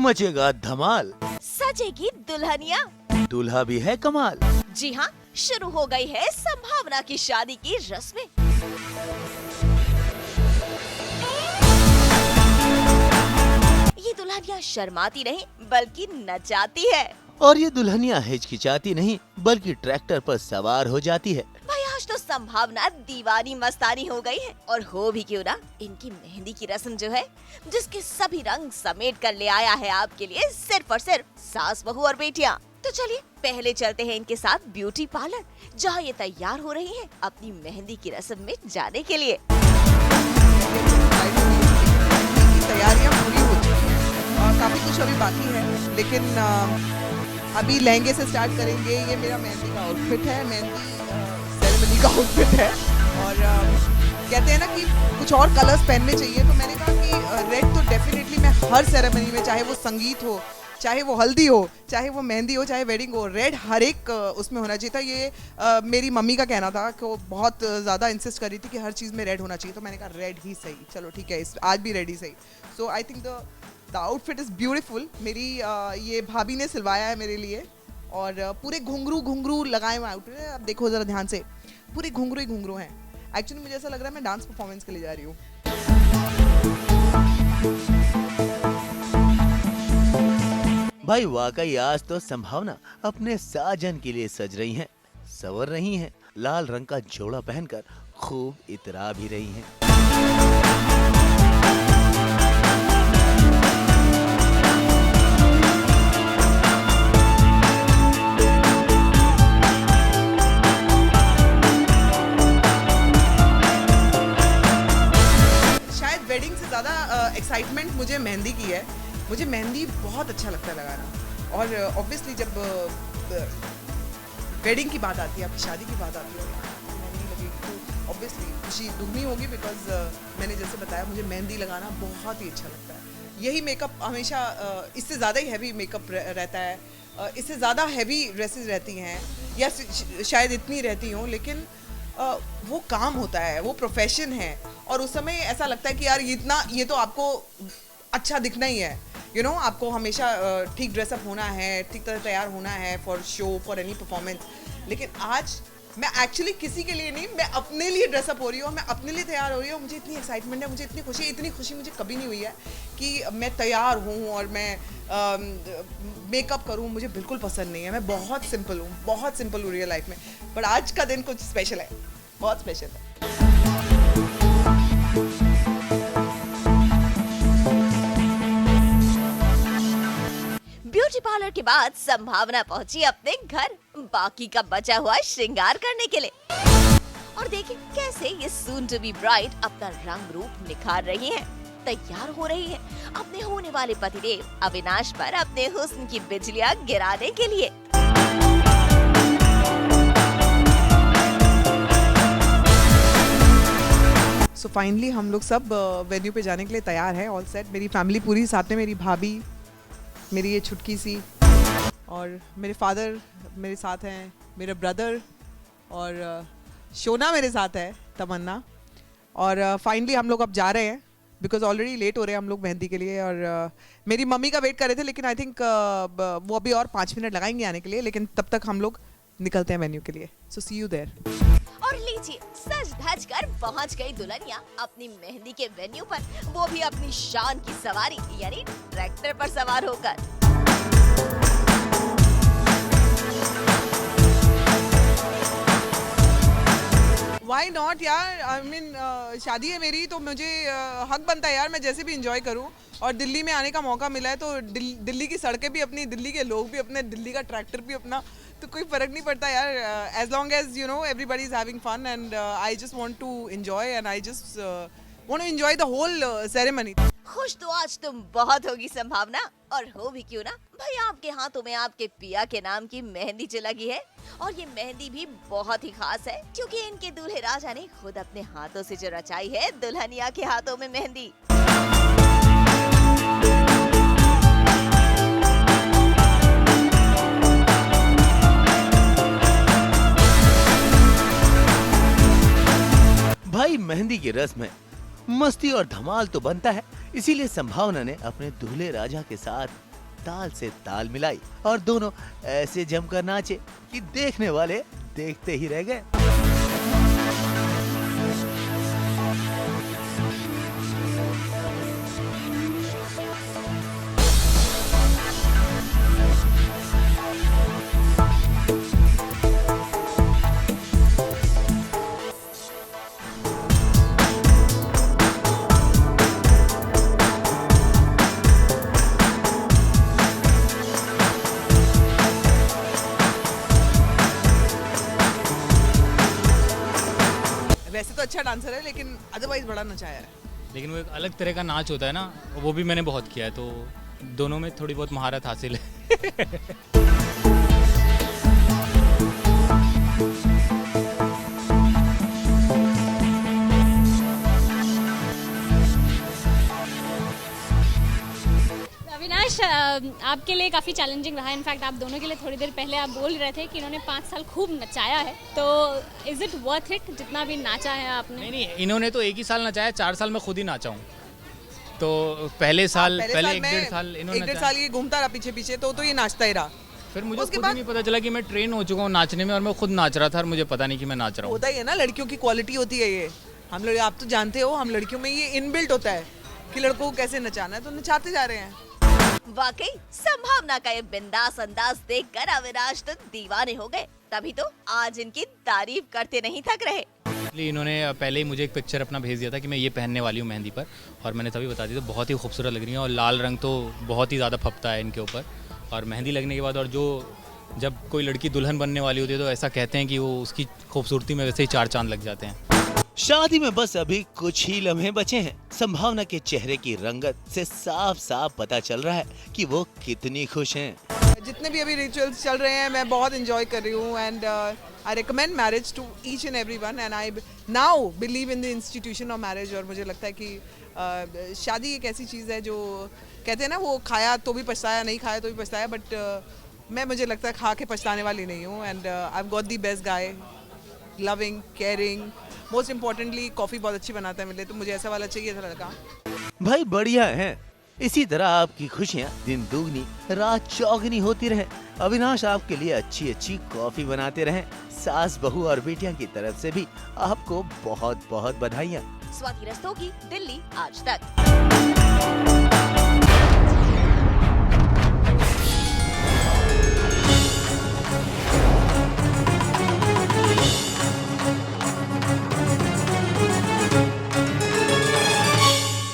मचेगा धमाल, सजेगी दुल्हनिया, दूल्हा भी है कमाल। जी हाँ, शुरू हो गई है संभावना की शादी की रस्में। ये दुल्हनिया शर्माती नहीं बल्कि नचाती है, और ये दुल्हनिया हिचकिचाती नहीं बल्कि ट्रैक्टर पर सवार हो जाती है। भाई आज तो संभावना दीवानी मस्तानी हो गई है। और हो भी क्यों ना, इनकी मेहंदी की रस्म जो है, जिसके सभी रंग समेट कर ले आया है आपके लिए सिर्फ और सिर्फ सास बहू और बेटियां। तो चलिए पहले चलते हैं इनके साथ ब्यूटी पार्लर, जहाँ ये तैयार हो रही हैं अपनी मेहंदी की रस्म में जाने के लिए। तैयारियां पूरी हो चुकी हैं और काफी कुछ अभी बाकी है, लेकिन अभी लहंगे से स्टार्ट करेंगे। ये मेरा मेहंदी का आउटफिट है, मेहंदी सेरेमनी का आउटफिट है। और कहते हैं ना कि कुछ और कलर्स पहनने चाहिए, तो मैंने कहा कि रेड तो डेफिनेटली मैं हर सेरेमनी में, चाहे वो संगीत हो, चाहे वो हल्दी हो, चाहे वो मेहंदी हो, चाहे वेडिंग हो, रेड हर एक उसमें होना चाहिए था। ये मेरी मम्मी का कहना था कि वो बहुत ज़्यादा इंसिस्ट कर रही थी कि हर चीज़ में रेड होना चाहिए, तो मैंने कहा रेड ही सही, चलो ठीक है, आज भी रेड ही सही। So I think the outfit is beautiful. मेरी ये भाभी ने सिलवाया है मेरे लिए, और पूरे घुंघरू लगाए हुए आउटफिट है। अब देखो ज़रा ध्यान से, पूरे घुंघरू ही घुंघरू हैं। एक्चुअली मुझे ऐसा लग रहा है मैं डांस परफॉर्मेंस के लिए जा रही हूँ। भाई वाकई आज तो संभावना अपने साजन के लिए सज रही हैं, संवर रही हैं, लाल रंग का जोड़ा पहनकर खूब इतरा भी रही हैं। शायद वेडिंग से ज़्यादा एक्साइटमेंट मुझे मेहंदी की है। मुझे मेहंदी बहुत अच्छा लगता है लगाना, और ऑब्वियसली जब वेडिंग की बात आती है, आपकी शादी की बात आती है, मेहंदी लगेगी तो ऑब्वियसली खुशी दुगनी होगी। बिकॉज मैंने जैसे बताया, मुझे मेहंदी लगाना बहुत ही अच्छा लगता है। यही मेकअप हमेशा इससे ज़्यादा ही हैवी मेकअप रहता है, इससे ज़्यादा हैवी ड्रेसेस रहती हैं, या शायद इतनी रहती हों, लेकिन वो काम होता है, वो प्रोफेशन है। और उस समय ऐसा लगता है कि यार ये तो आपको अच्छा दिखना ही है, यू नो, आपको हमेशा ठीक ड्रेसअप होना है, ठीक तरह तैयार होना है for show, for any performance. लेकिन आज मैं एक्चुअली किसी के लिए नहीं, मैं अपने लिए ड्रेसअप हो रही हूँ, मैं अपने लिए तैयार हो रही हूँ। मुझे इतनी एक्साइटमेंट है, मुझे इतनी खुशी मुझे कभी नहीं हुई है कि मैं तैयार हूँ और मैं मेकअप करूँ। मुझे बिल्कुल पसंद नहीं है, मैं बहुत सिंपल हूँ, बहुत सिंपल हूँ रियल लाइफ में। बट आज का दिन कुछ स्पेशल है, बहुत स्पेशल है। ब्यूटी पार्लर के बाद संभावना पहुंची अपने घर बाकी का बचा हुआ श्रृंगार करने के लिए। और देखिए कैसे ये सून टू बी ब्राइड अपना रंग रूप निखार रही हैं, तैयार हो रही है अपने होने वाले पतिदेव अविनाश पर अपने हुस्न की बिजलियां गिराने के लिए। सो फाइनली हम लोग सब वेन्यू पे जाने के लिए तैयार हैं, ऑल सेट। मेरी फैमिली पूरी साथ में, मेरी भाभी, मेरी ये छुटकी सी, और मेरे फादर मेरे साथ हैं, मेरे ब्रदर, और शोना मेरे साथ है, तमन्ना। और फाइनली हम लोग अब जा रहे हैं, बिकॉज ऑलरेडी लेट हो रहे हैं हम लोग मेहंदी के लिए। और मेरी मम्मी का वेट कर रहे थे, लेकिन आई थिंक वो अभी और 5 मिनट लगाएंगे आने के लिए, लेकिन तब तक हम लोग निकलते हैं वेन्यू के लिए। सो सी यू देयर। और लीजिए सज धज कर पहुंच गई दुल्हनिया अपनी मेहंदी के वेन्यू पर, वो भी अपनी शान की सवारी यानी ट्रैक्टर पर सवार होकर। वाई नॉट यार, आई मीन शादी है मेरी, तो मुझे हक बनता है यार, मैं जैसे भी इंजॉय करूं। और दिल्ली में आने का मौका मिला है, तो दिल्ली की सड़कें भी अपनी, दिल्ली के लोग भी अपने, दिल्ली का ट्रैक्टर भी अपना, तो कोई फर्क नहीं पड़ता यार, as long as you know everybody is having fun, and I just want to enjoy, and I just want to enjoy the whole ceremony. खुश तो आज तुम बहुत होगी संभावना, और हो भी क्यों ना भाई, आपके हाथों में आपके पिया के नाम की मेहंदी जो लगी है, और ये मेहंदी भी बहुत ही खास है, क्योंकि इनके दूल्हे राजा ने खुद अपने हाथों से जो रचाई है दुल्हनिया के हाथों में मेहंदी। भाई मेहंदी की रस्म है, मस्ती और धमाल तो बनता है, इसीलिए संभावना ने अपने दूल्हे राजा के साथ ताल से ताल मिलाई और दोनों ऐसे जमकर नाचे कि देखने वाले देखते ही रह गए। वैसे तो अच्छा डांसर है लेकिन अदरवाइज बड़ा नचाया है। लेकिन वो एक अलग तरह का नाच होता है ना, वो भी मैंने बहुत किया है, तो दोनों में थोड़ी बहुत महारत हासिल है। अविनाश, आपके लिए काफ़ी चैलेंजिंग रहा। इनफैक्ट आप दोनों के लिए थोड़ी देर पहले आप बोल रहे थे कि इन्होंने 5 साल खूब नचाया है, तो इज़ इट वर्थ इट जितना भी नाचा है आपने? नहीं, इन्होंने तो एक ही साल नचाया, 4 साल में खुद ही नाचा हूँ। तो पहले पहले एक डेढ़ साल इन्होंने एक डेढ़ साल ये घूमता रहा पीछे पीछे, तो ये नाचता ही रहा। फिर मुझे उसके खुद ही बाद नहीं पता चला कि मैं ट्रेन हो चुका हूँ नाचने में, और मैं खुद नाच रहा था और मुझे पता नहीं कि मैं नाच रहा हूँ। होता ही है ना, लड़कियों की क्वालिटी होती है ये। हम लोग, आप तो जानते हो, हम लड़कियों में ये इनबिल्ट होता है कि लड़कों को कैसे नचाना है, तो नचाते जा रहे हैं। वाकई संभावना का ये बिंदास अंदाज देखकर अविनाश तो दीवाने हो गए, तभी तो आज इनकी तारीफ करते नहीं थक रहे। इसलिए इन्होंने पहले ही मुझे एक पिक्चर अपना भेज दिया था कि मैं ये पहनने वाली हूँ मेहंदी पर, और मैंने तभी बता दिया, तो बहुत ही खूबसूरत लग रही है, और लाल रंग तो बहुत ही ज़्यादा फपता है इनके ऊपर। और मेहंदी लगने के बाद, और जब कोई लड़की दुल्हन बनने वाली होती है तो ऐसा कहते हैं कि वो उसकी खूबसूरती में वैसे ही 4 चांद लग जाते हैं। शादी में बस अभी कुछ ही लम्हे बचे हैं। संभावना के चेहरे की रंगत से साफ साफ पता चल रहा है कि वो कितनी खुश हैं। जितने भी अभी रिचुअल्स चल रहे हैं मैं बहुत इंजॉय कर रही हूँ, and I recommend marriage to each and everyone, and I now believe in the institution of marriage. और मुझे लगता है कि शादी एक ऐसी चीज़ है जो कहते हैं ना, वो खाया तो भी पछताया, नहीं खाया तो भी पछताया, बट मुझे लगता है खा के पछताने वाली नहीं हूँ। And I have got the best guy, loving, caring, most importantly coffee बहुत अच्छी बनाता है मिले, तो मुझे ऐसा वाला चाहिए था लड़का। भाई बढ़िया है, इसी तरह आपकी खुशियाँ दिन दुगनी रात चौगनी होती रहे। अविनाश आपके लिए अच्छी अच्छी कॉफी बनाते रहें। सास, बहू और बेटियां की तरफ से भी आपको बहुत बहुत बधाइयाँ। स्वाति रस्तोगी, दिल्ली आज तक।